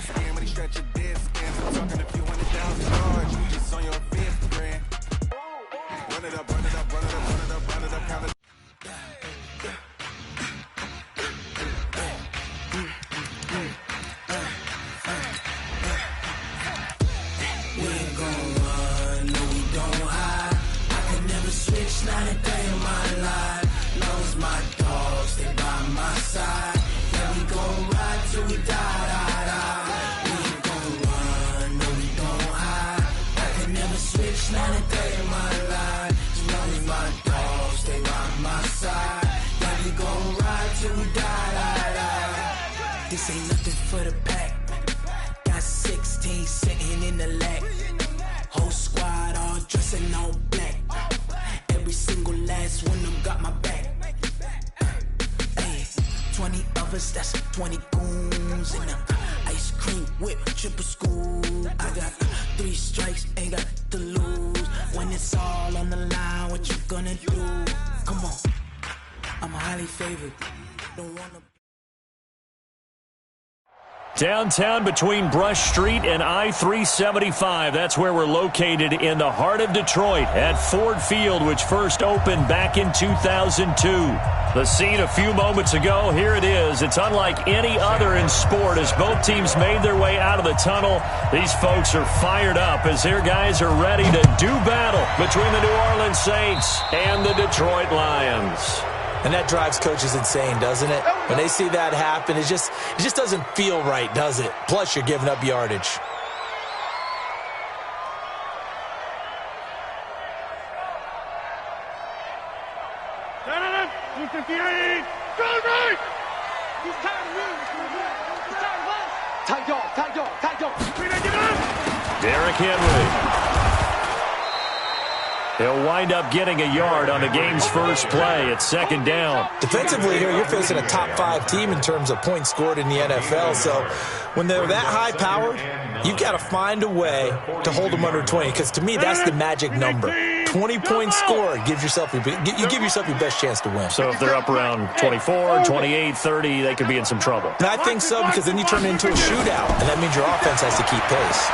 skin when he stretch your dead skin. I'm talking a few $100,000 charge. You just on your fifth grand. Run it up, run it up, run it up, run it up, run it up, count it. We ain't gon' run, no we don't hide. I can never switch, not a day in my life. Long as my dogs stay by my side. Yeah, we gon' ride till we die, die, die. We ain't gon' run, no we don't hide. I can never switch, not a day in my life. As long as my dogs stay by my side. Yeah, we gon' ride till we die, die, die. This ain't nothing for the pack. Got 16 sitting in the lap. Whole squad all dressing all black. Every single last one of them got my back. Hey, 20 of us, that's 20 goons in the ice cream whip, triple scoop. I got 3 strikes, ain't got to lose. When it's all on the line, what you gonna do? Come on, I'm highly favored. Don't wanna. Downtown between Brush Street and I-375. That's where we're located in the heart of Detroit at Ford Field, which first opened back in 2002. The scene a few moments ago, here it is. It's unlike any other in sport as both teams made their way out of the tunnel. These folks are fired up as their guys are ready to do battle between the New Orleans Saints and the Detroit Lions. And that drives coaches insane, doesn't it? When they see that happen, it just doesn't feel right, does it? Plus, you're giving up yardage. Derrick Henry. He'll wind up getting a yard on the game's first play at second down. Defensively here, you're facing a top 5 team in terms of points scored in the NFL. So when they're that high-powered, you've got to find a way to hold them under 20. Because to me, that's the magic number. 20 points scored, you give yourself your best chance to win. So if they're up around 24, 28, 30, they could be in some trouble. And I think so, because then you turn it into a shootout, and that means your offense has to keep pace.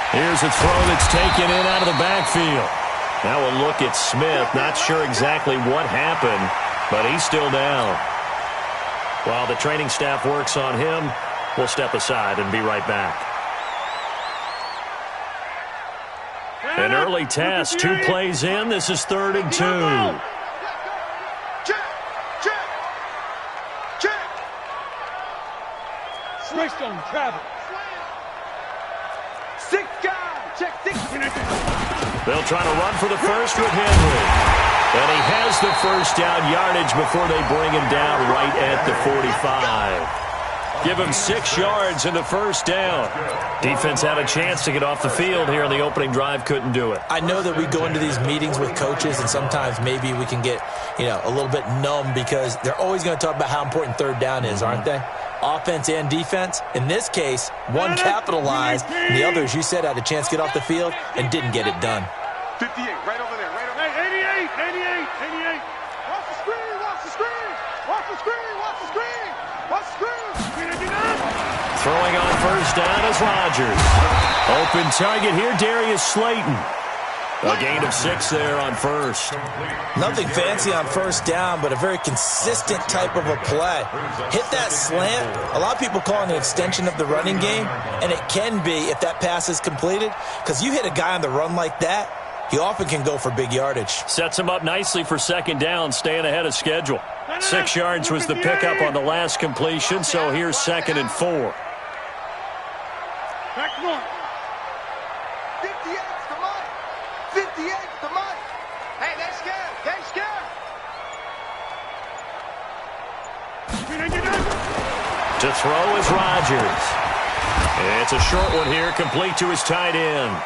Here's a throw that's taken in out of the backfield. Now we'll look at Smith. Not sure exactly what happened, but he's still down. While the training staff works on him, we'll step aside and be right back. An early test, 2 plays in. This is 3rd and 2. Check. Switched on travel. 6 guys. Check 6. They'll try to run for the first with Henry. And he has the first down yardage before they bring him down right at the 45. Give him 6 yards in the first down. Defense had a chance to get off the field here in the opening drive, couldn't do it. I know that we go into these meetings with coaches, and sometimes maybe we can get, a little bit numb because they're always going to talk about how important 3rd down is, aren't they? Offense and defense. In this case, one capitalized, and the other, as you said, had a chance to get off the field and didn't get it done. 58, right over there, right over there. 88. Watch the screen, watch the screen. Watch the screen, watch the screen. Watch the screen. Throwing on first down is Rodgers. Open target here, Darius Slayton. A gain of 6 there on first. Nothing fancy on first down, but a very consistent type of a play. Hit that slant. A lot of people call it an extension of the running game, and it can be if that pass is completed, because you hit a guy on the run like that, he often can go for big yardage. Sets him up nicely for second down, staying ahead of schedule. 6 yards was the pickup on the last completion, so here's 2nd and 4. Back north. 58's the money. 58's the money. Hey, they're scared. They're scared. To throw is Rodgers. It's a short one here, complete to his tight end.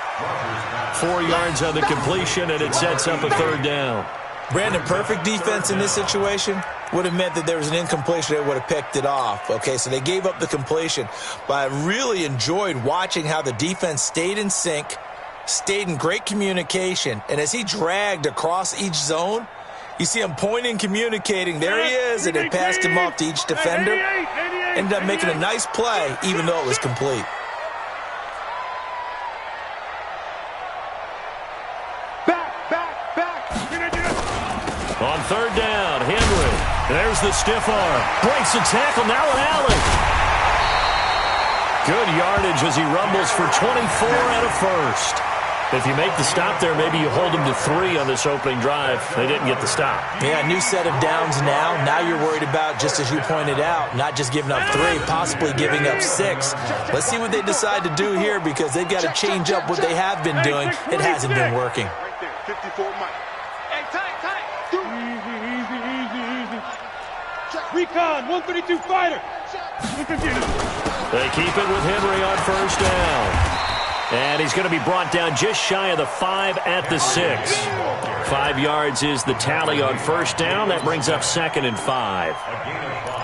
4 yards on the completion, and it sets up a 3rd down. Brandon, perfect defense in this situation would have meant that there was an incompletion that would have picked it off. Okay, so they gave up the completion. But I really enjoyed watching how the defense stayed in sync, stayed in great communication, and as he dragged across each zone, you see him pointing, communicating. There he is, and it passed him off to each defender. ended up making a nice play, even though it was complete. On third down, Henry. There's the stiff arm. Breaks the tackle, now an alley. Good yardage as he rumbles for 24 and a first. If you make the stop there, maybe you hold them to 3 on this opening drive. They didn't get the stop. Yeah, new set of downs now. Now you're worried about, just as you pointed out, not just giving up 3, possibly giving up 6. Let's see what they decide to do here, because they've got to change up what they have been doing. It hasn't been working. Right there, 54 Mike. Hey, tight. Easy. Recon, 132 fighter. They keep it with Henry on first down. And he's going to be brought down just shy of the 5 at the 6. 5 yards is the tally on first down. That brings up 2nd and 5.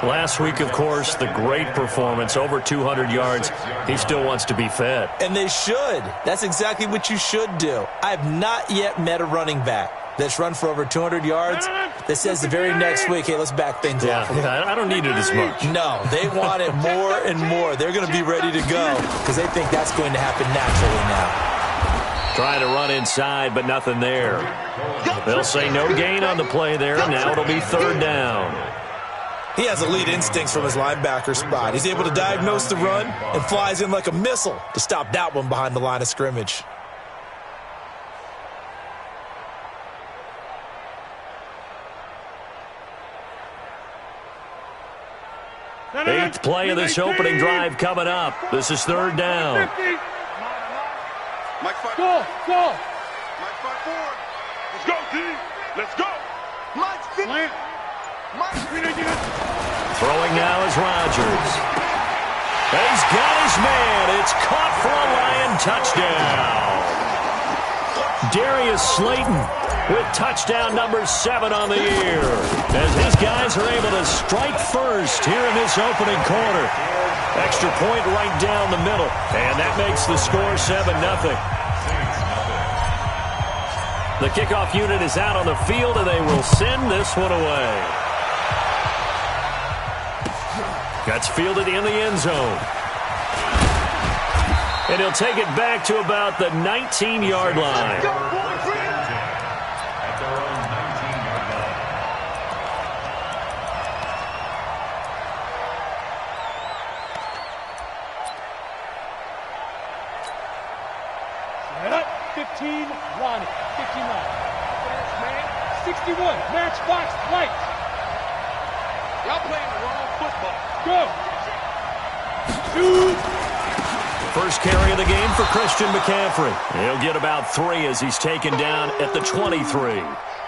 Last week, of course, the great performance, over 200 yards. He still wants to be fed. And they should. That's exactly what you should do. I have not yet met a running back that's run for over 200 yards that says the very next week, hey, let's back things up. Yeah, I don't need it as much. No, they want it more and more. They're going to be ready to go because they think that's going to happen naturally now. Trying to run inside, but nothing there. They'll say no gain on the play there. Now it'll be third down. He has elite instincts from his linebacker spot. He's able to diagnose the run and flies in like a missile to stop that one behind the line of scrimmage. Eighth play of this opening drive coming up. This is third down. Mike, Go. Mike, 5-4. Let's go, D. Let's go. Mike, 50. Throwing now is Rodgers. He's got his man. It's caught for a Lion touchdown. Darius Slayton with touchdown number 7 on the year, as his guys are able to strike first here in this opening quarter. Extra point right down the middle, and that makes the score 7-0. The kickoff unit is out on the field, and they will send this one away. That's fielded in the end zone. And he'll take it back to about the 19-yard line. Set up. 15, Ronnie. 59. Man. 61. Matchbox light. Y'all playing the wrong football. Go. Shoot. First carry of the game for Christian McCaffrey. He'll get about 3 as he's taken down at the 23.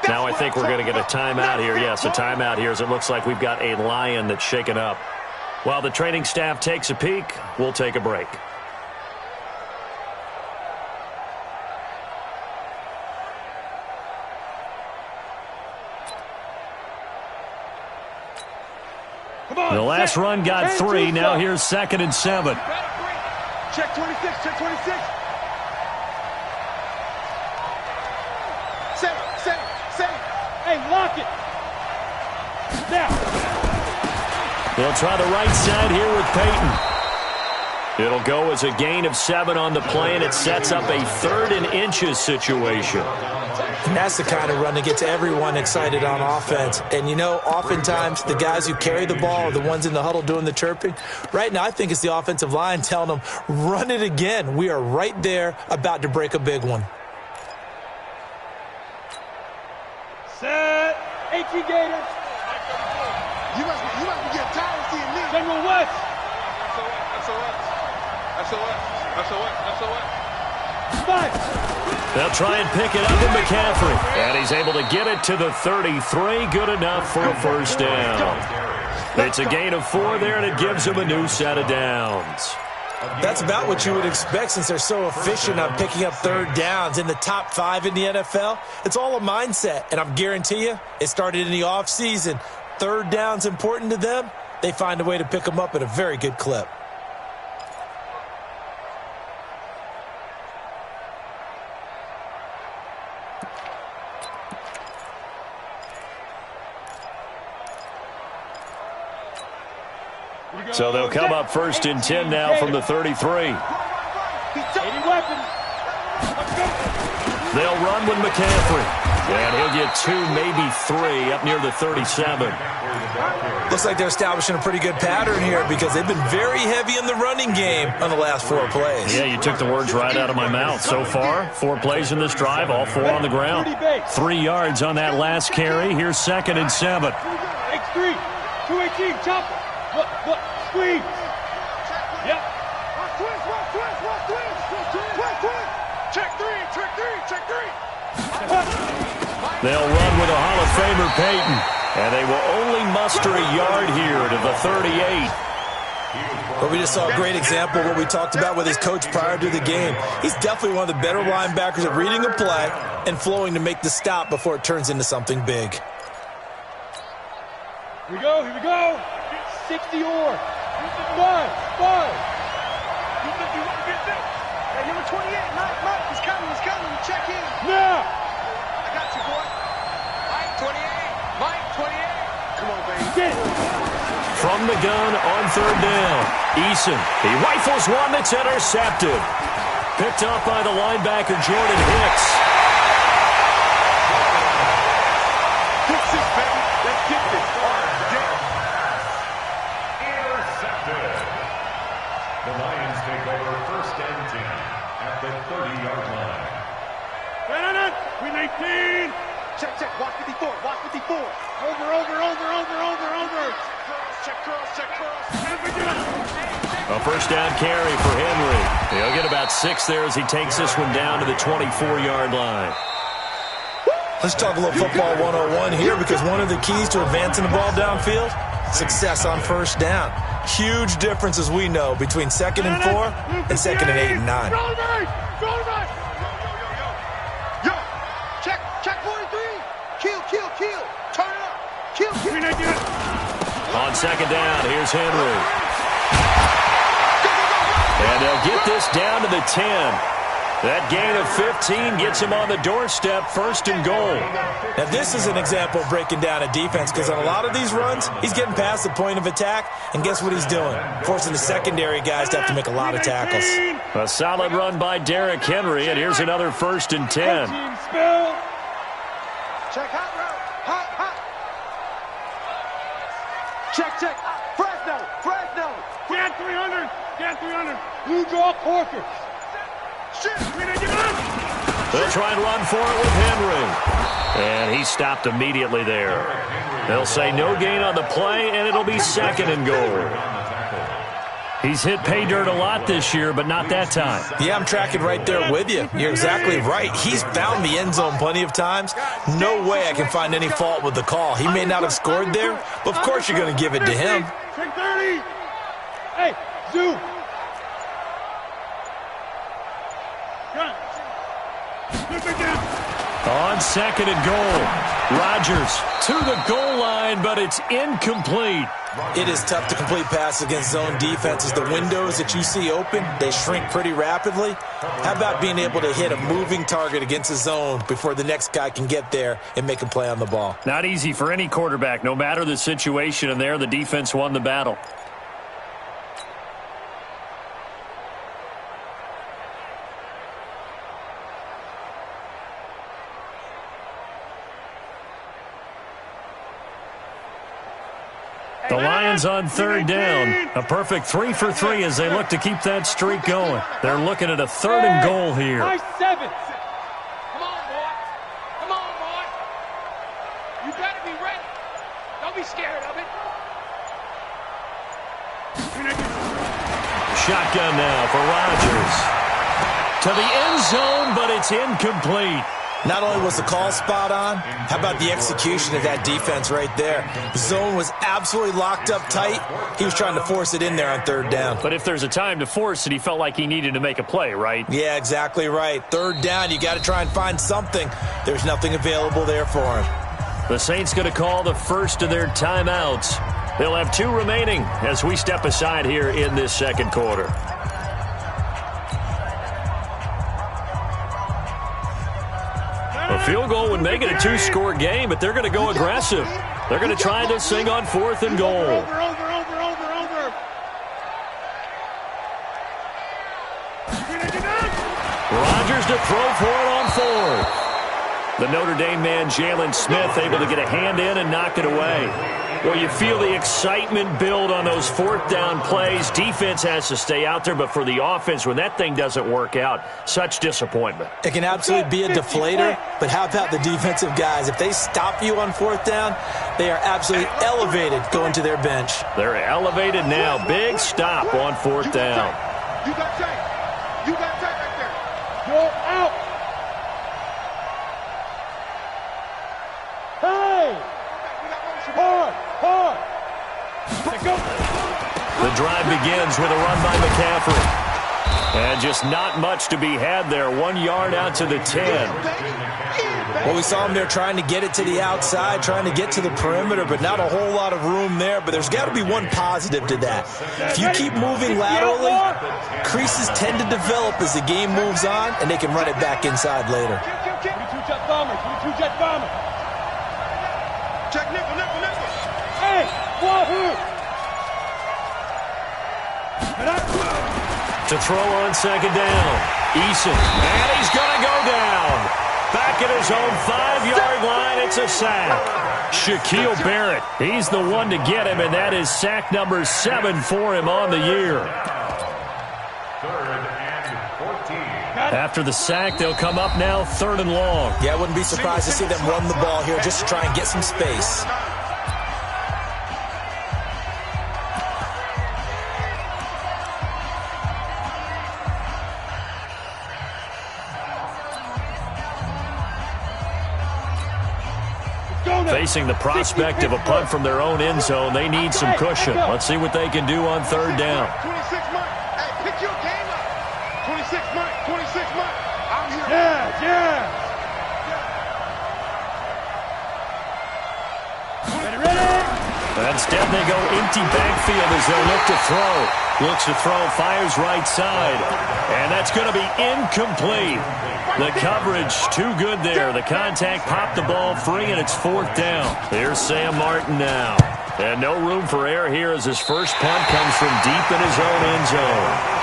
Now I think we're going to get a timeout here. Yes, a timeout here, as it looks like we've got a Lion that's shaken up. While the training staff takes a peek, we'll take a break. The last run got 3. Now here's 2nd and 7. Check 26, check 26. Say. Hey, lock it. Now. They'll try the right side here with Peyton. It'll go as a gain of 7 on the play, and it sets up a 3rd and inches situation. And that's the kind of run that gets everyone excited on offense. And, you know, oftentimes the guys who carry the ball are the ones in the huddle doing the chirping. Right now, I think it's the offensive line telling them, run it again. We are right there about to break a big one. Set. HE Gator. You must be getting tired of seeing me. General West. SOS. 5. They'll try and pick it up in McCaffrey. And he's able to get it to the 33. Good enough for a first down. It's a gain of 4 there, and it gives him a new set of downs. That's about what you would expect since they're so efficient on picking up third downs in the top 5 in the NFL. It's all a mindset, and I guarantee you it started in the offseason. Third down's important to them. They find a way to pick them up at a very good clip. So they'll come up 1st and 10 now from the 33. They'll run with McCaffrey. And he'll get 2, maybe 3 up near the 37. Looks like they're establishing a pretty good pattern here because they've been very heavy in the running game on the last 4 plays. Yeah, you took the words right out of my mouth. So far, 4 plays in this drive, all 4 on the ground. 3 yards on that last carry. Here's 2nd and 7. X3, 218, chopper. Look, squeeze. Yep. Watch twist. Check 3. They'll run with a Hall of Famer, Peyton. And they will only muster a yard here to the 38. But we just saw a great example of what we talked about with his coach prior to the game. He's definitely one of the better linebackers at reading a play and flowing to make the stop before it turns into something big. Here we go. 60 or. 5. Hey, number 28, Mike, he's coming. Check in. Now. I got you, boy. Mike, 28. Come on, baby. From the gun on 3rd down. Eason. He rifles one that's intercepted. Picked up by the linebacker, Jordan Hicks. Pick 6, baby. Let's get this. Intercepted. The Lions take over 1st and 10 at the 30-yard line. We 19. Check. Watch 54. Over. Check cross. A 1st down carry for Henry. He'll get about 6 there as he takes this one down to the 24-yard line. Let's talk a little football 101 here because one of the keys to advancing the ball downfield, success on 1st down. Huge difference, as we know, between 2nd and 4 and 2nd and 8 and 9. Kill. Turn it up. Kill. On 2nd down, here's Henry. And they'll get this down to the 10. That gain of 15 gets him on the doorstep, 1st and goal. Now, this is an example of breaking down a defense because on a lot of these runs, he's getting past the point of attack, and guess what he's doing? Forcing the secondary guys to have to make a lot of tackles. A solid run by Derrick Henry, and here's another 1st and 10. Check hot route. Hot. Check. Fresno. Get 300. Blue draw Corker. Shit. They'll try and run for it with Henry. And he stopped immediately there. They'll say no gain on the play, and it'll be 2nd and goal. He's hit pay dirt a lot this year, but not that time. Yeah, I'm tracking right there with you. You're exactly right. He's found the end zone plenty of times. No way I can find any fault with the call. He may not have scored there, but of course you're going to give it to him. Check 30. Hey, zoom. On 2nd and goal, Rodgers to the goal line, but it's incomplete. It is tough to complete passes against zone defenses. The windows that you see open, they shrink pretty rapidly. How about being able to hit a moving target against a zone before the next guy can get there and make a play on the ball? Not easy for any quarterback, no matter the situation, and there the defense won the battle. The Lions on 3rd down. A perfect 3 for 3 as they look to keep that streak going. They're looking at a 3rd and goal here. Nice 7. Come on, boy. You better be ready. Don't be scared of it. Shotgun now for Rodgers. To the end zone, but it's incomplete. Not only was the call spot on, how about the execution of that defense right there? The zone was absolutely locked up tight. He was trying to force it in there on 3rd down. But if there's a time to force it, he felt like he needed to make a play, right? Yeah, exactly right. 3rd down, you got to try and find something. There's nothing available there for him. The Saints going to call the first of their timeouts. They'll have 2 remaining as we step aside here in this 2nd quarter. A field goal would make it a 2-score game, but they're going to go aggressive. They're going to try this thing on 4th and goal. Over. Rodgers to throw for it on fourth. The Notre Dame man, Jalen Smith, able to get a hand in and knock it away. Well, you feel the excitement build on those fourth down plays. Defense has to stay out there, but for the offense, when that thing doesn't work out, such disappointment. It can absolutely be a deflator, but how about the defensive guys? If they stop you on fourth down, they are absolutely elevated going to their bench. They're elevated now. Big stop on fourth down. You got tape. You got tape right there. You're out. Hey! Hard! Hard! The drive begins with a run by McCaffrey. And just not much to be had there. 1 yard out to the 10. Well, we saw him there trying to get it to the outside, trying to get to the perimeter, but not a whole lot of room there. But there's got to be one positive to that. If you keep moving laterally, creases tend to develop as the game moves on, and they can run it back inside later. Two-jet bomber. Two-jet bomber. Check nickel, nickel, nickel. Hey, wahoo! To throw on second down. Eason. And he's going to go down. Back at his own 5-yard line, it's a sack. Shaquille Barrett, he's the one to get him, and that is sack number 7 for him on the year. 3rd and 14. After the sack, they'll come up now 3rd and long. Yeah, I wouldn't be surprised to see them run the ball here just to try and get some space. Facing the prospect of a punt from their own end zone, they need some cushion. Let's see what they can do on 3rd down. 26 Mike. Hey, pick your game up. 26 Mike. 26 Mike. I'm here. Yeah. But instead, they go empty backfield as they look to throw. Looks to throw, fires right side. And that's going to be incomplete. The coverage too good there. The contact popped the ball free, and it's 4th down. Here's Sam Martin now. And no room for error here as his first punt comes from deep in his own end zone.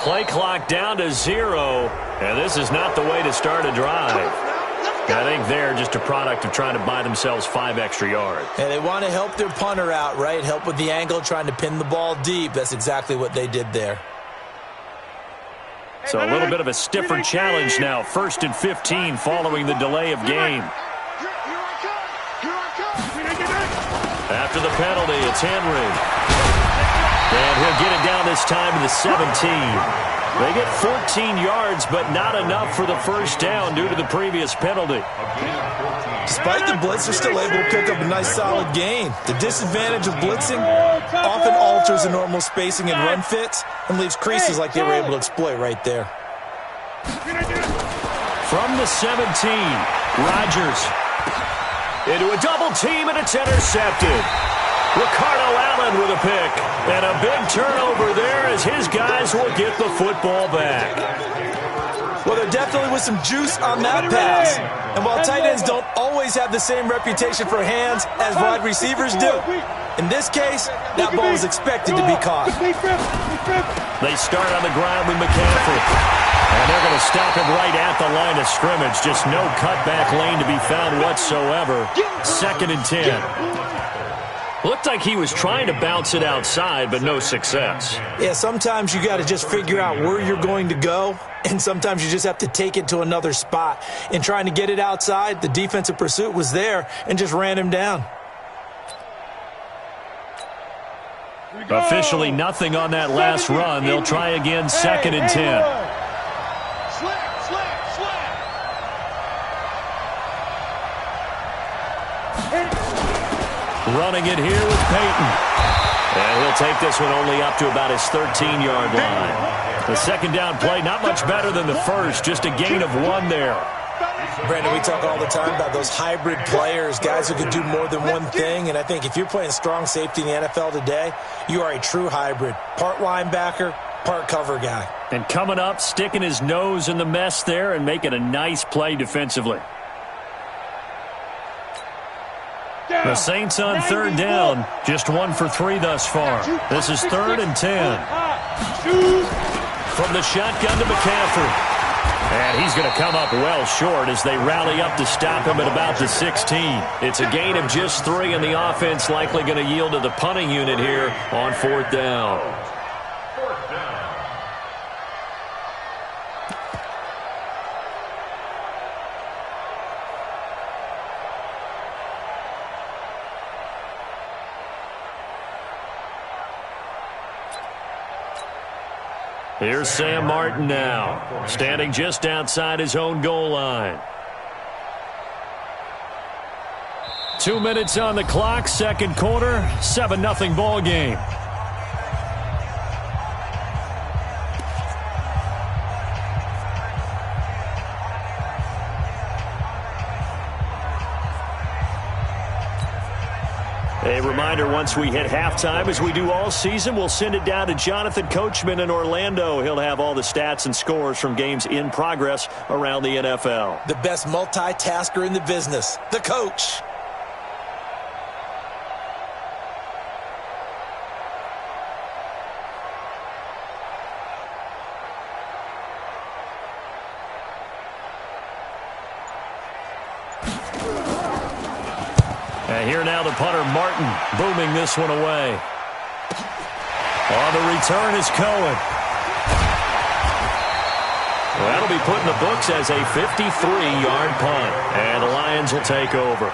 Play clock down to 0, and this is not the way to start a drive. I think they're just a product of trying to buy themselves 5 extra yards. And they want to help their punter out, right? Help with the angle, trying to pin the ball deep. That's exactly what they did there. So a little bit of a stiffer challenge now. 1st and 15 following the delay of game. After the penalty, it's Henry. And he'll get it down this time to the 17. They get 14 yards, but not enough for the first down due to the previous penalty. Despite the blitz, they're still able to pick up a nice solid gain. The disadvantage of blitzing often alters the normal spacing and run fits and leaves creases like they were able to exploit right there. From the 17, Rodgers into a double team, and it's intercepted. Ricardo Allen with a pick, and a big turnover there as his guys will get the football back. Well, there definitely was some juice on that pass. And while tight ends don't always have the same reputation for hands as wide receivers do, in this case, that ball was expected to be caught. They start on the ground with McCaffrey, and they're going to stop him right at the line of scrimmage. Just no cutback lane to be found whatsoever. 2nd and 10. Looked like he was trying to bounce it outside, but no success. Yeah, sometimes you got to just figure out where you're going to go, and sometimes you just have to take it to another spot. In trying to get it outside, the defensive pursuit was there and just ran him down. Officially nothing on that last run. They'll try again, 2nd and 10. Running it here with Peyton. And he'll take this one only up to about his 13-yard line. The second down play, not much better than the first, just a gain of 1 there. Brandon, we talk all the time about those hybrid players, guys who can do more than one thing. And I think if you're playing strong safety in the NFL today, you are a true hybrid. Part linebacker, part cover guy. And coming up, sticking his nose in the mess there and making a nice play defensively. The Saints on third down, just 1 for 3 thus far. This is 3rd and 10. From the shotgun to McCaffrey. And he's going to come up well short as they rally up to stop him at about the 16. It's a gain of just 3, and the offense likely going to yield to the punting unit here on 4th down. Here's Sam Martin now, standing just outside his own goal line. 2 minutes on the clock, second quarter, 7-0 ball game. A reminder, once we hit halftime, as we do all season, we'll send it down to Jonathan Coachman in Orlando. He'll have all the stats and scores from games in progress around the NFL. The best multitasker in the business, the coach. Here now the punter, Martin, booming this one away. On the return is Cohen. Well, that'll be put in the books as a 53-yard punt. And the Lions will take over.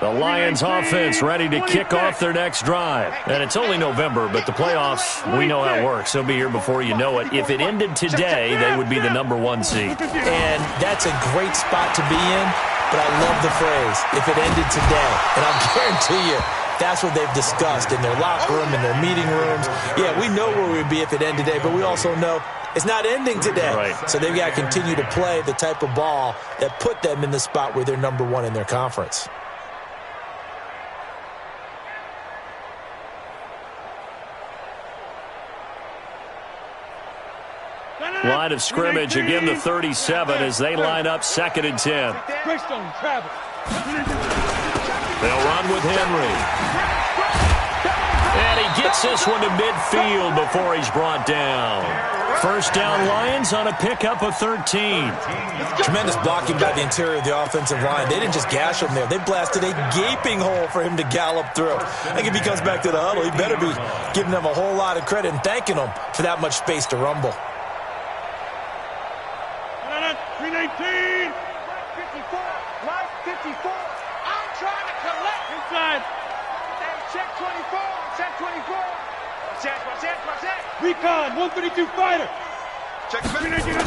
The Lions offense ready to kick off their next drive. And it's only November, but the playoffs, we know how it works. They'll be here before you know it. If it ended today, they would be the #1 seed. And that's a great spot to be in, but I love the phrase, if it ended today. And I'll guarantee you, that's what they've discussed in their locker room, in their meeting rooms. Yeah, we know where we'd be if it ended today, but we also know it's not ending today. Right. So they've got to continue to play the type of ball that put them in the spot where they're #1 in their conference. Line of scrimmage, again the 37 as they line up 2nd and 10. They'll run with Henry. And he gets this one to midfield before he's brought down. First down Lions on a pickup of 13. Tremendous blocking by the interior of the offensive line. They didn't just gash him there. They blasted a gaping hole for him to gallop through. I think if he comes back to the huddle, he better be giving them a whole lot of credit and thanking them for that much space to rumble. 319. Right 54. Right 54. I'm trying to collect. Inside. Check 24. Check 24. Check. Recon. 132 fighter. Check 319.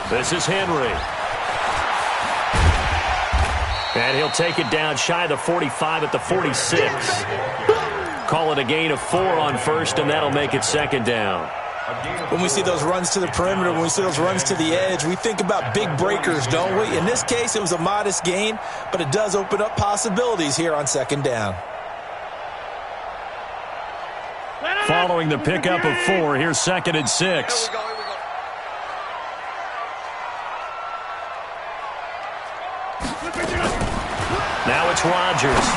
This is Henry. And he'll take it down shy of the 45 at the 46. Call it a gain of 4 on first, and that'll make it 2nd down. When we see those runs to the perimeter, when we see those runs to the edge, we think about big breakers, don't we? In this case, it was a modest gain, but it does open up possibilities here on 2nd down. Following the pickup of 4, here's 2nd and 6. Now it's Rodgers.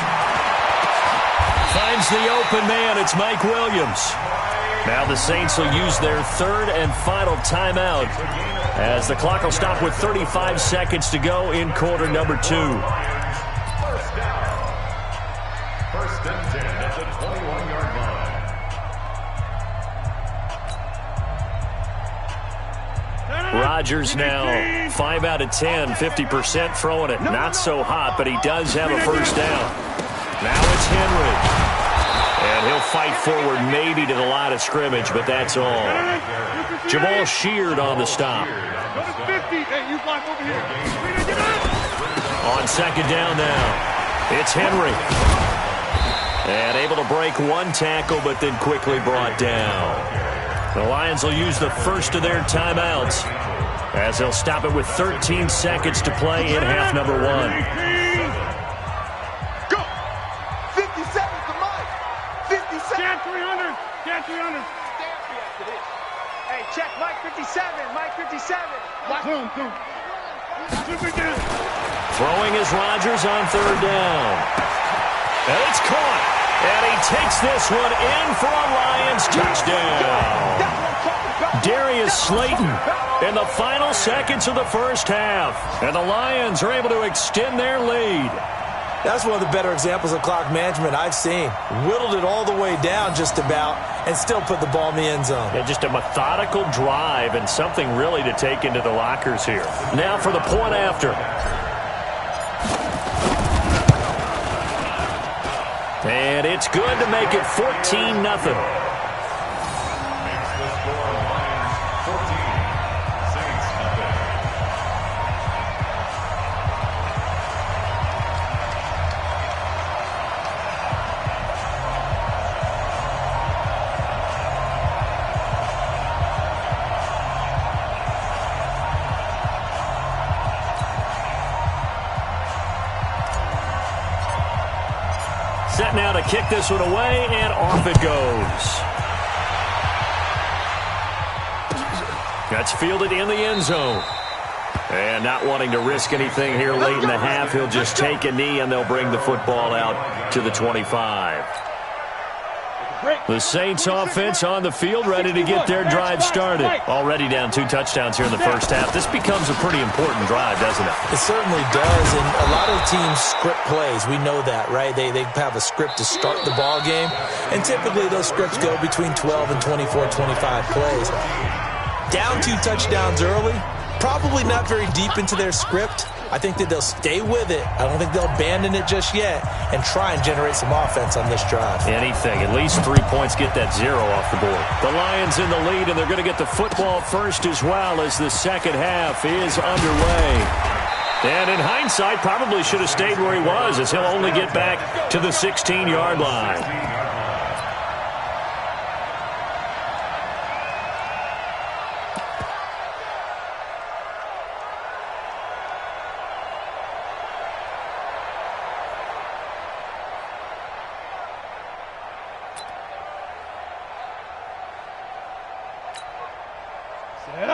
Finds the open man. It's Mike Williams. Now the Saints will use their 3rd and final timeout as the clock will stop with 35 seconds to go in quarter number 2. First and 10 at the 21-yard line. Rodgers now 5 out of 10, 50% throwing it. Not so hot, but he does have a first down. Now it's Henry. And He'll fight forward maybe to the line of scrimmage, but that's all. Jamal Sheard on the stop. On second down now, it's Henry. And able to break one tackle, but then quickly brought down. The Lions will use the first of their timeouts as they'll stop it with 13 seconds to play in half number 1. Go! 50 seconds to Mike. 50 seconds. Stand 300. Stand 300. Hey, check Mike 57. Mike 57. Zoom. Throwing is Rodgers on third down. And it's caught. And he takes this one in for a Lions touchdown. Darius Slayton in the final seconds of the first half. And the Lions are able to extend their lead. That's one of the better examples of clock management I've seen. Whittled it all the way down just about and still put the ball in the end zone. Yeah, just a methodical drive and something really to take into the lockers here. Now for the point after. And it's good to make it 14-0. Set now to kick this one away, and off it goes. That's fielded in the end zone. And not wanting to risk anything here late in the half, he'll just take a knee, and they'll bring the football out to the 25. The Saints offense on the field, ready to get their drive started. Already down 2 touchdowns here in the first half. This becomes a pretty important drive, doesn't it? It certainly does, and a lot of teams script plays. We know that, right? They have a script to start the ball game, and typically those scripts go between 12 and 24, 25 plays. Down 2 touchdowns early, probably not very deep into their script. I think that they'll stay with it. I don't think they'll abandon it just yet and try and generate some offense on this drive. Anything. At least 3 points, get that 0 off the board. The Lions in the lead, and they're going to get the football first as well as the second half is underway. And in hindsight, probably should have stayed where he was, as he'll only get back to the 16-yard line.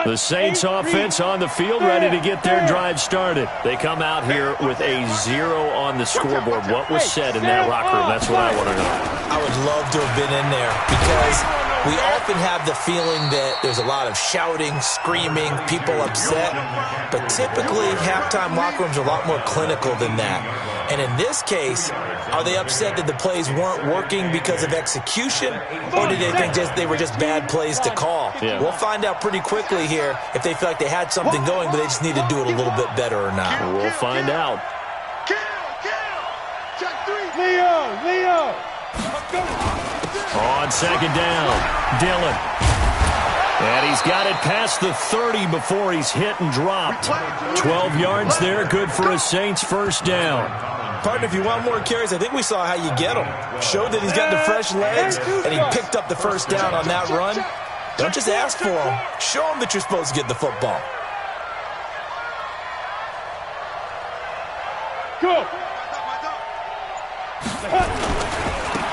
The Saints offense on the field, ready to get their drive started. They come out here with a 0 on the scoreboard. What was said in that locker room? That's what I want to know. I would love to have been in there because we often have the feeling that there's a lot of shouting, screaming, people upset. But typically, halftime locker rooms are a lot more clinical than that. And in this case, are they upset that the plays weren't working because of execution, or did they think they were just bad plays to call? Yeah. We'll find out pretty quickly here if they feel like they had something going, but they just need to do it a little bit better or not. We'll find out. Check 3. Leo. On second down, Dillon. And he's got it past the 30 before he's hit and dropped. 12 yards there, good for a Saints first down. Partner, if you want more carries, I think we saw how you get him. Showed that he's got the fresh legs, and he picked up the first down on that run. Don't just ask for him. Show him that you're supposed to get the football. Go.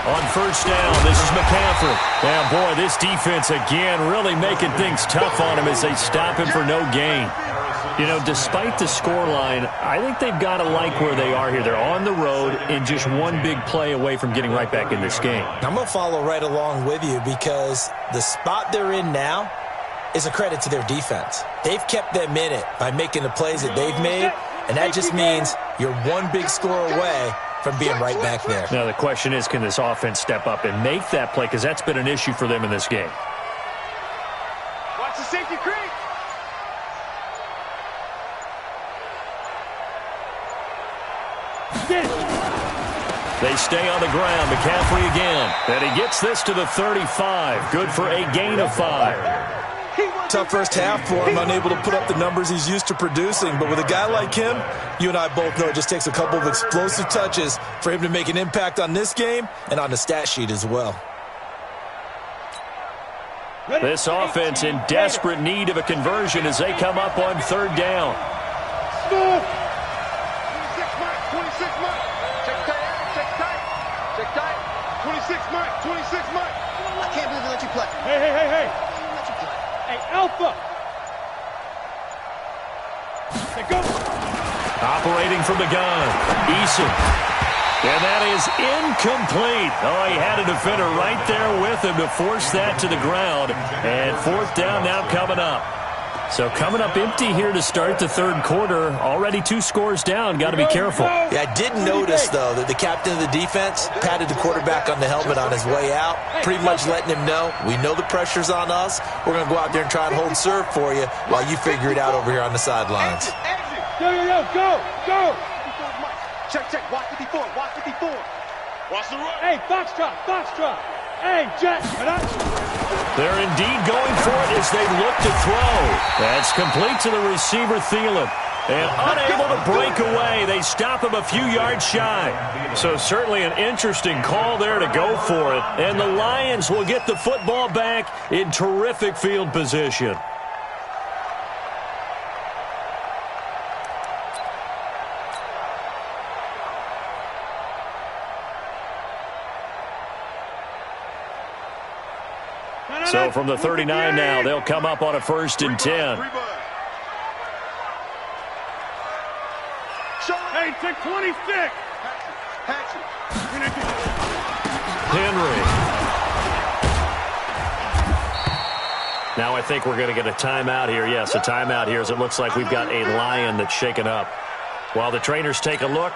On first down, this is McCaffrey. Now, boy, this defense again really making things tough on him as they stop him for no gain. You know, despite the scoreline, I think they've got to like where they are here. They're on the road and just one big play away from getting right back in this game. I'm going to follow right along with you because the spot they're in now is a credit to their defense. They've kept them in it by making the plays that they've made, and that just means you're one big score away from being right back there. Now, the question is, can this offense step up and make that play? Because that's been an issue for them in this game. Watch the safety creep. They stay on the ground. McCaffrey again. And he gets this to the 35. Good for a gain of 5. Tough first half for him, unable to put up the numbers he's used to producing. But with a guy like him, you and I both know it just takes a couple of explosive touches for him to make an impact on this game and on the stat sheet as well. This offense in desperate need of a conversion as they come up on third down. 26 Mike, 26 Mike. Check tight. 26 Mike, 26 Mike. I can't believe they let you play. Hey. Let you play. Hey, Alpha. Hey, go. Operating from the gun, Eason. And that is incomplete. Oh, he had a defender right there with him to force that to the ground. And fourth down now coming up. So coming up empty here to start the third quarter. Already 2 scores down. Got to be careful. Yeah, I did notice, though, that the captain of the defense patted the quarterback on the helmet on his way out, pretty much letting him know, we know the pressure's on us. We're going to go out there and try and hold serve for you while you figure it out over here on the sidelines. Go. Check. Watch 54. Watch the run. Hey, Foxtrot. Hey, Jet. They're indeed going for it as they look to throw. That's complete to the receiver, Thielen. And unable to break away, they stop him a few yards shy. So certainly an interesting call there to go for it. And the Lions will get the football back in terrific field position. So from the 39 now, they'll come up on a 1st and 10. Hey, take 26. Henry. Now I think we're going to get a timeout here. Yes, a timeout here as it looks like we've got a Lion that's shaken up. While the trainers take a look,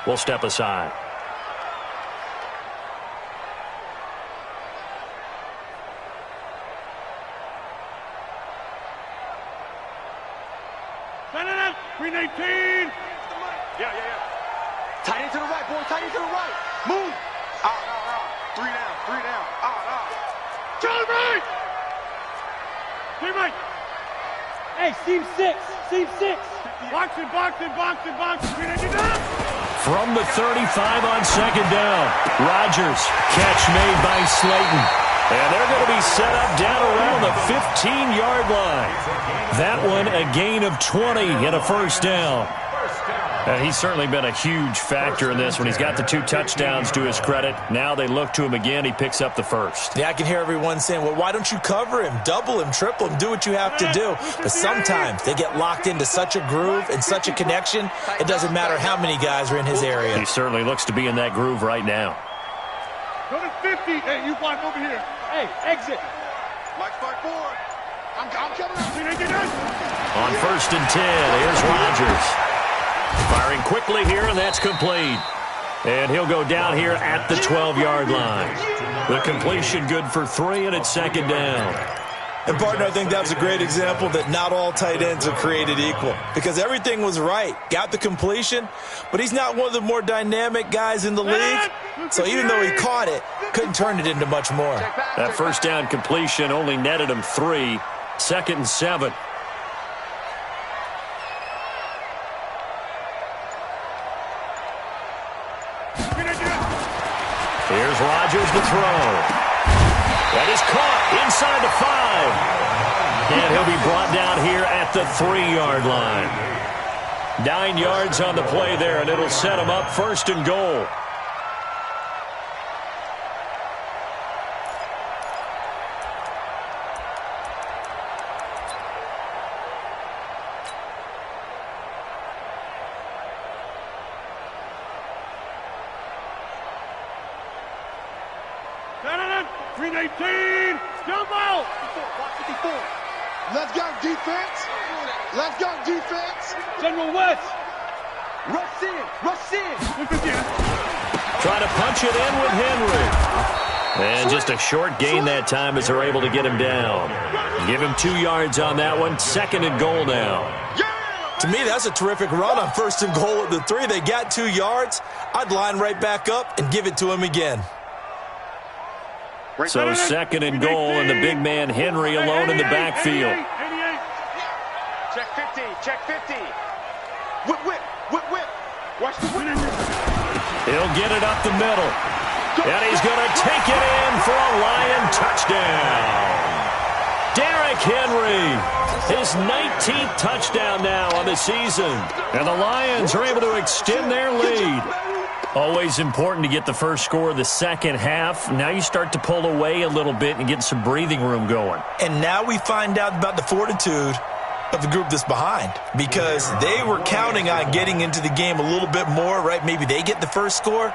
we'll step aside. Green 18. Yeah. Tight end to the right, boy. Tight end to the right. Move. Out. 3 down. Out. Charlie right. Team right. Hey, seam 6. Box it. Green 18 down. From the 35 on 2nd down. Rodgers. Catch made by Slayton. And they're going to be set up down around the 15-yard line. That one a gain of 20 and a 1st down. And he's certainly been a huge factor in this when he's got the 2 touchdowns to his credit. Now they look to him again. He picks up the 1st. Yeah, I can hear everyone saying, well, why don't you cover him, double him, triple him, do what you have to do. But sometimes they get locked into such a groove and such a connection, it doesn't matter how many guys are in his area. He certainly looks to be in that groove right now. Go to 50. Hey, you block over here. Hey, exit. Mike, fight forward. I'm coming up. On 1st and 10, here's Rodgers. Firing quickly here, and that's complete. And he'll go down here at the 12-yard line. The completion good for 3, and it's 2nd down. And, partner, I think that was a great example that not all tight ends are created equal because everything was right. Got the completion, but he's not one of the more dynamic guys in the league. So even though he caught it, couldn't turn it into much more. That 1st down completion only netted him 3. 2nd and 7. Here's Rodgers to throw. That is caught inside the 5. And he'll be brought down here at the 3-yard line. 9 yards on the play there, and it'll set him up 1st and goal. Green 18. Jump out. 54. Let's go defense. General West. Rush in. Trying to punch it in with Henry. And just a short gain that time as they're able to get him down. Give him 2 yards on that one. 2nd and goal now. To me, that's a terrific run on 1st and goal at the 3. They got 2 yards. I'd line right back up and give it to him again. So 2nd and goal, and the big man Henry alone in the backfield. Check 50, check 50. Whip, whip, whip, whip. Watch the whip. He'll get it up the middle. And he's going to take it in for a Lion touchdown. Derrick Henry, his 19th touchdown now on the season. And the Lions are able to extend their lead. Always important to get the first score of the second half. Now you start to pull away a little bit and get some breathing room going. And now we find out about the fortitude of the group that's behind, because they were counting on getting into the game a little bit more, right? Maybe they get the first score.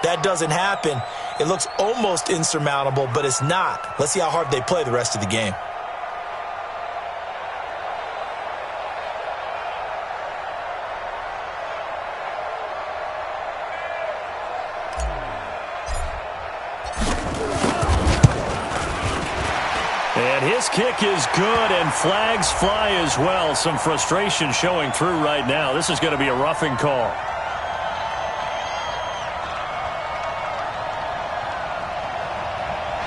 That doesn't happen. It looks almost insurmountable, but it's not. Let's see how hard they play the rest of the game. And his kick is good, and flags fly as well. Some frustration showing through right now. This is going to be a roughing call.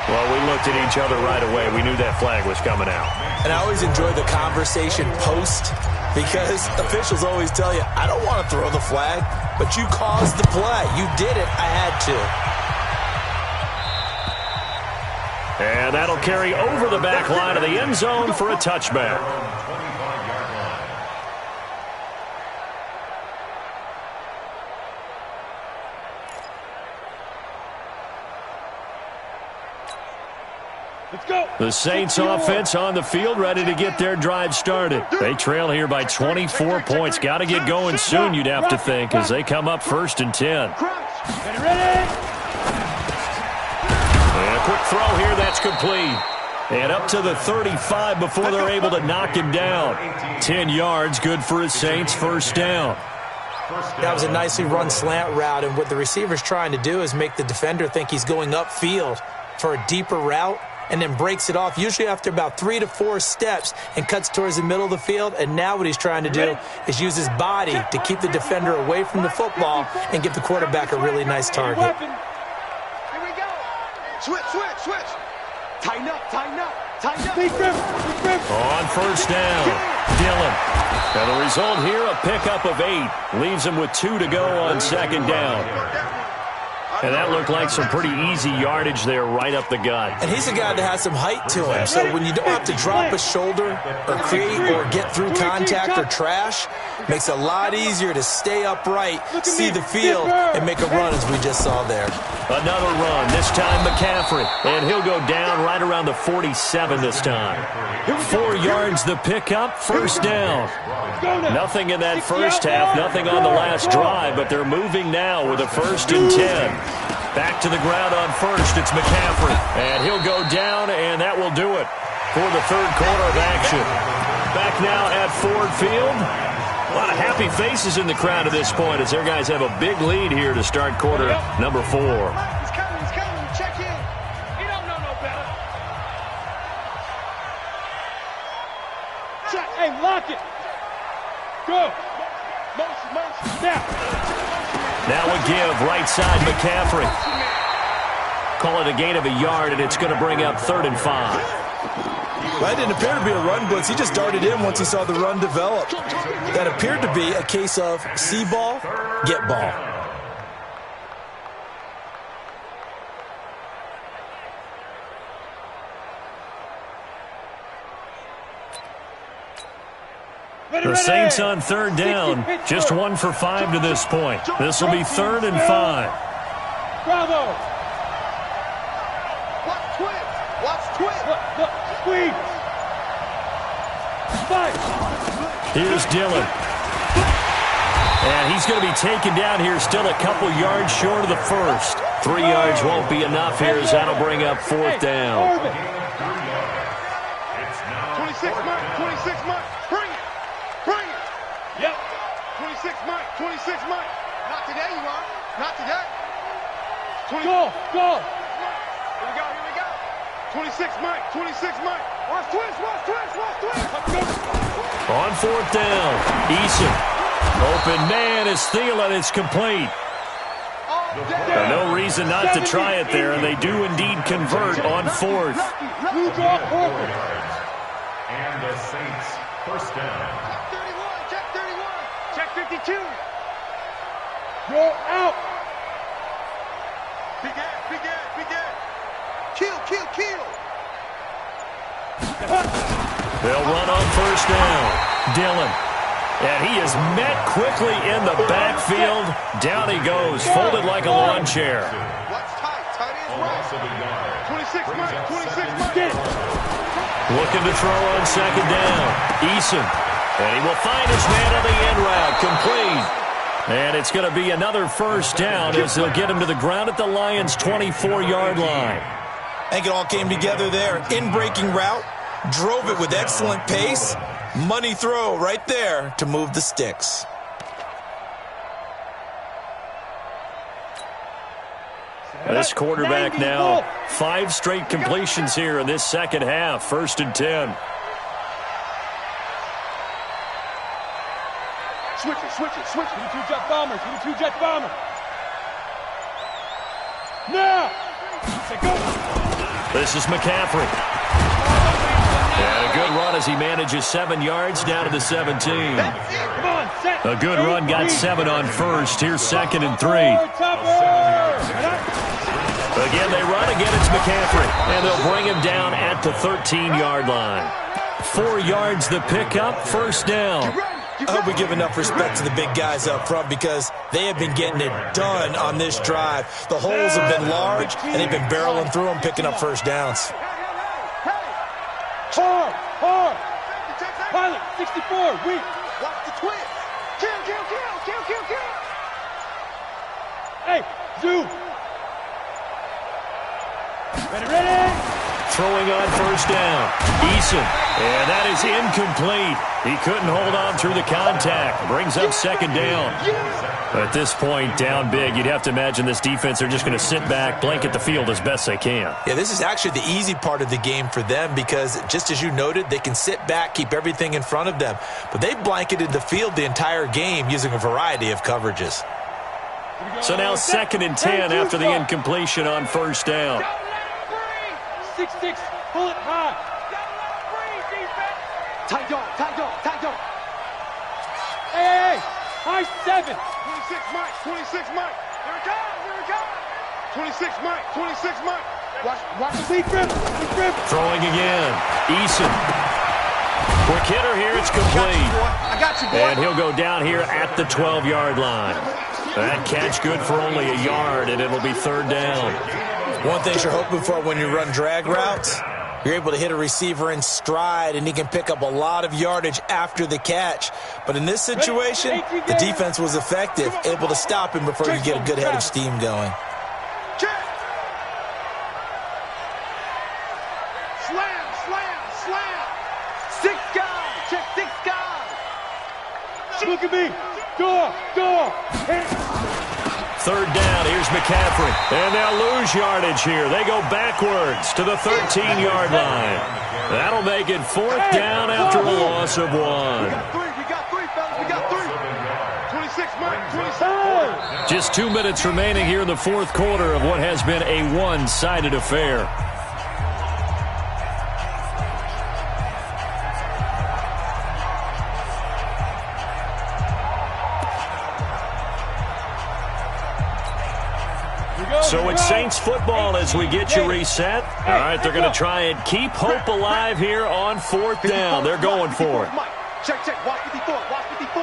Well, we looked at each other right away. We knew that flag was coming out. And I always enjoy the conversation post, because officials always tell you, I don't want to throw the flag, but you caused the play. You did it. I had to. And that'll carry over the back line of the end zone for a touchback. Let's go. The Saints offense on the field, ready to get their drive started. They trail here by 24 points. Got to get going soon, you'd have to think, as they come up 1st and 10. Ready? And a quick throw here, that's complete. And up to the 35 before they're able to knock him down. 10 yards, good for his Saints, 1st down. That was a nicely run slant route, and what the receiver's trying to do is make the defender think he's going upfield for a deeper route, and then breaks it off, usually after about 3 to 4 steps, and cuts towards the middle of the field. And now what he's trying to do is use his body to keep the defender away from the football and give the quarterback a really nice target. Here we go. Switch, switch, switch. Tighten up, tighten up, tighten up. Big rip, big rip. On 1st down, Dillon. And the result here, a pickup of 8. Leaves him with 2 to go on 2nd down. And that looked like some pretty easy yardage there right up the gut. And he's a guy that has some height to him. So when you don't have to drop a shoulder or create or get through contact or trash, makes it a lot easier to stay upright, see the field, and make a run as we just saw there. Another run, this time McCaffrey. And he'll go down right around the 47 this time. 4 yards the pickup, 1st down. Nothing in that first half, nothing on the last drive, but they're moving now with a 1st and 10. Back to the ground on 1st, it's McCaffrey. And he'll go down, and that will do it for the 3rd quarter of action. Back now at Ford Field. A lot of happy faces in the crowd at this point as their guys have a big lead here to start quarter number 4. He's coming, check in. He don't know no better. Check, hey, lock it. Go. Motion, now. Now a give, right side McCaffrey. Call it a gain of a yard, and it's going to bring up 3rd and 5. Well, that didn't appear to be a run blitz. He just darted in once he saw the run develop. That appeared to be a case of see ball, get ball. The Saints on 3rd down, just 1 for 5 to this point. This will be 3rd and 5. Bravo. Watch twist. Watch twist. Look, squeeze. Fight. Here's Dillon. And he's going to be taken down here, still a couple yards short of the 1st. 3 yards won't be enough here as that'll bring up 4th down. 26 Mike, 26 Mike. Bring it. Bring it. Yep. 26 Mike, 26 Mike. Not today, you are. Not today. Go. Here we go. 26 Mike, 26 Mike. Watch twist, watch twist, watch twist. On fourth down, Eason. Open man is Thielen. It's complete. No reason not to try it there, and they do indeed convert on fourth. You draw forward. And the Saints first down. Check 31, check 31. Check 52. Go out. Big ass, big ass, big ass. Kill, kill, kill. They'll run on first down. Dillon. And he is met quickly in the backfield. Down he goes, folded like a lawn chair. What's tight? Tight is right. 26 Mike, 26 Mike. Looking to throw on second down. Eason. And he will find his man on the end route. Complete. And it's going to be another first down as they'll get him to the ground at the Lions' 24-yard line. I think it all came together there. In-breaking route. Drove it with excellent pace. Money throw right there to move the sticks. This quarterback now, 5 straight completions here in this second half. 1st and 10. Switch it, switch it, switch it. Give me 2 jet bombers, give me 2 jet bombers. Now! Go! This is McCaffrey. And a good run as he manages 7 yards down to the 17. A good run, got 7 on first. Here's 2nd and 3. Again, they run. Again, it's McCaffrey. And they'll bring him down at the 13-yard line. 4 yards the pickup, first down. I hope we give enough respect to the big guys up front because they have been getting it done on this drive. The holes have been large, and they've been barreling through them, picking up first downs. Hard, hard. Pilot, 64, weak. Watch the twist. Kill, kill, kill, kill, kill, kill. Hey, zoom. Ready, ready. Throwing on first down. Eason. And that is incomplete. He couldn't hold on through the contact. Brings up 2nd down. At this point, down big, you'd have to imagine this defense are just going to sit back, blanket the field as best they can. Yeah, this is actually the easy part of the game for them because, just as you noted, they can sit back, keep everything in front of them. But they blanketed the field the entire game using a variety of coverages. So now 2nd and 10 after the incompletion on first down. 6-6, pull it high. Tight dog, tight dog, tight dog. Hey, high 7. 26 Mike, 26 Mike. Here it comes, here it comes. 26 Mike, 26 Mike. Watch the deep grip, deep grip. Throwing again. Eason. Quick hitter here, it's complete. I got you, boy. And he'll go down here at the 12-yard line. That catch good for only a yard, and it'll be 3rd down. One thing you're hoping for when you run drag routes, you're able to hit a receiver in stride, and he can pick up a lot of yardage after the catch. But in this situation, the defense was effective, able to stop him before you get a good head of steam going. Slam, slam, slam. 6 guys, check 6 guys. Look at me. Go. 3rd down, here's McCaffrey. And they'll lose yardage here. They go backwards to the 13-yard line. That'll make it 4th down after a loss of 1. We got 3, fellas. We got 3. 26, Mike, 27. Just 2 minutes remaining here in the 4th quarter of what has been a one-sided affair. So it's Saints football as we get you reset. All right, they're going to try and keep hope alive here on 4th down. They're going for it. Check, watch 54, watch 54.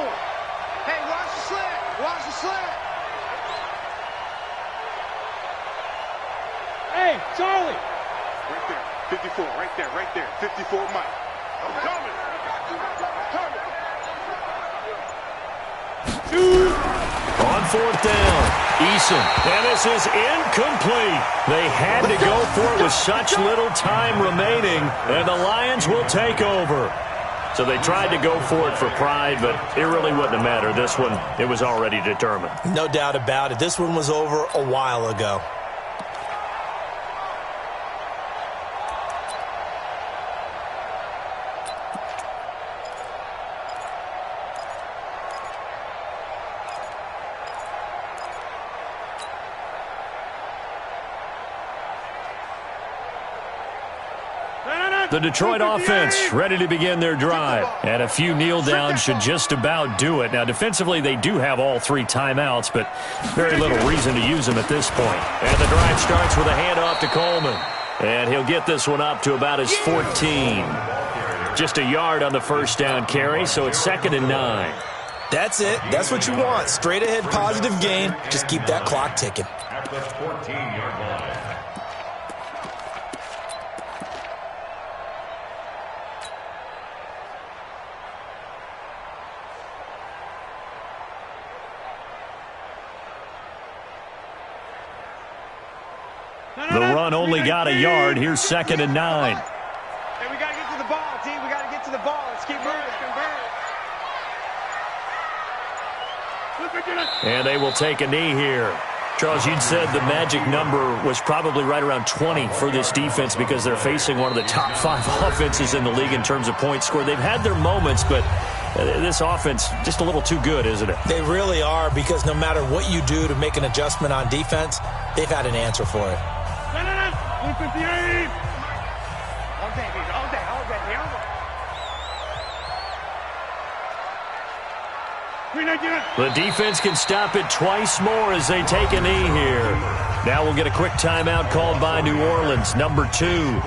Hey, watch the slant, watch the slant. Hey, Charlie. Right there, 54, right there, 54, Mike. I'm coming. On 4th down, Eason, and this is incomplete. They had to go for it with such little time remaining, and the Lions will take over. So they tried to go for it for pride, but it really wouldn't have mattered. This one, it was already determined. No doubt about it. This one was over a while ago. The Detroit offense ready to begin their drive. And a few kneel downs should just about do it. Now, defensively, they do have all 3 timeouts, but very little reason to use them at this point. And the drive starts with a handoff to Coleman. And he'll get this one up to about his 14. Just a yard on the first down carry, so it's 2nd and 9. That's it. That's what you want. Straight ahead positive gain. Just keep that clock ticking. At the 14-yard line. The run only got a yard. Here's 2nd and 9. Hey, we got to get to the ball, team. We got to get to the ball. Let's keep moving. And they will take a knee here. Charles, you'd said the magic number was probably right around 20 for this defense because they're facing one of the top 5 offenses in the league in terms of points scored. They've had their moments, but this offense just a little too good, isn't it? They really are, because no matter what you do to make an adjustment on defense, they've had an answer for it. 158. All day. The defense can stop it twice more as they take a knee here. Now we'll get a quick timeout called by New Orleans, number 2,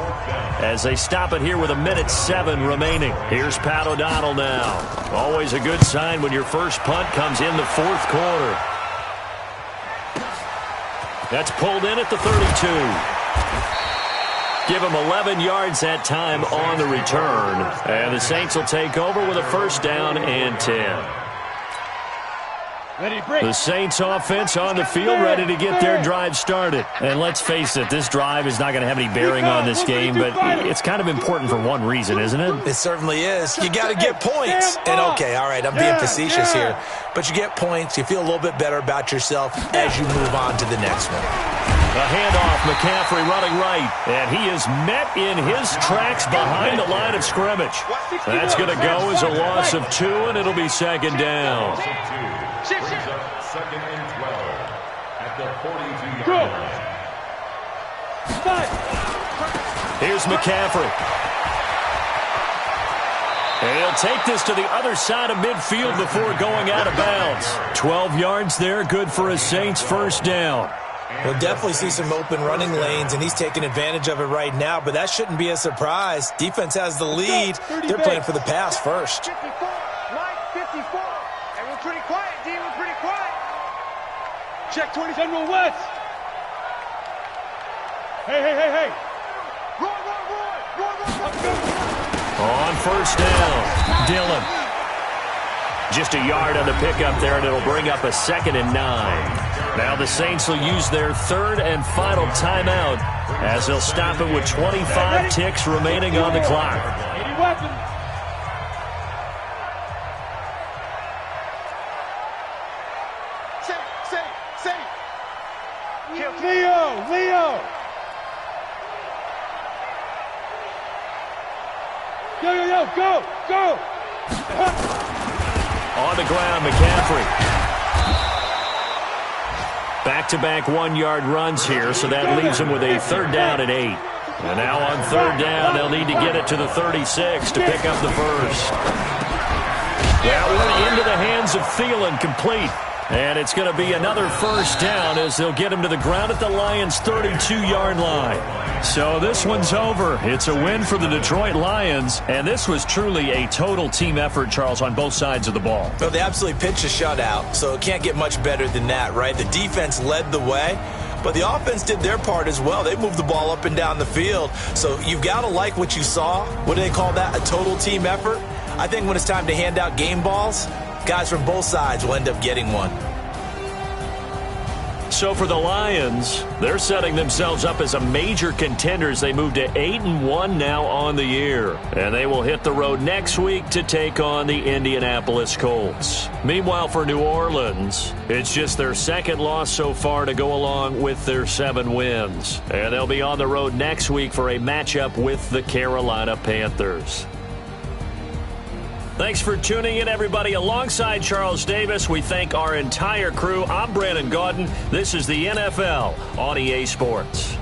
as they stop it here with 1:07 remaining. Here's Pat O'Donnell now. Always a good sign when your first punt comes in the 4th quarter. That's pulled in at the 32. Give them 11 yards that time on the return. And the Saints will take over with a first down and 10. The Saints offense on the field ready to get their drive started. And let's face it, this drive is not going to have any bearing on this game, but it's kind of important for one reason, isn't it? It certainly is. You got to get points. And okay, all right, I'm being facetious here. But you get points, you feel a little bit better about yourself as you move on to the next one. A handoff, McCaffrey running right, and he is met in his tracks behind the line of scrimmage. That's going to go as a loss of 2, and it'll be 2nd down. Brings up 2nd and 12 at the 42-yard line. Here's McCaffrey. And he'll take this to the other side of midfield before going out of bounds. 12 yards there, good for a Saints first down. We'll definitely see some open running lanes, and he's taking advantage of it right now, but that shouldn't be a surprise. Defense has the lead. They're playing for the pass first. 54, Mike, 54. And we're pretty quiet, D. We're pretty quiet. Check 20, General West. Hey. Roy. On first down, Dillon. Just a yard on the pickup there, and it'll bring up a 2nd and 9. Now the Saints will use their 3rd and final timeout as they'll stop it with 25 ticks remaining on the clock. Leo. Go. On the ground, McCaffrey. Back-to-back 1-yard runs here, so that leaves them with a 3rd down and 8. And now on 3rd down, they'll need to get it to the 36 to pick up the first. That one into the hands of Thielen, complete. And it's going to be another first down as they'll get him to the ground at the Lions' 32-yard line. So this one's over. It's a win for the Detroit Lions, and this was truly a total team effort, Charles, on both sides of the ball. Well, they absolutely pitched a shutout, so it can't get much better than that, right? The defense led the way, but the offense did their part as well. They moved the ball up and down the field, so you've got to like what you saw. What do they call that? A total team effort? I think when it's time to hand out game balls, guys from both sides will end up getting one. So for the Lions, they're setting themselves up as a major contender as they move to 8-1 now on the year. And they will hit the road next week to take on the Indianapolis Colts. Meanwhile, for New Orleans, it's just their 2nd loss so far to go along with their 7 wins. And they'll be on the road next week for a matchup with the Carolina Panthers. Thanks for tuning in, everybody. Alongside Charles Davis, we thank our entire crew. I'm Brandon Gaudin. This is the NFL on EA Sports.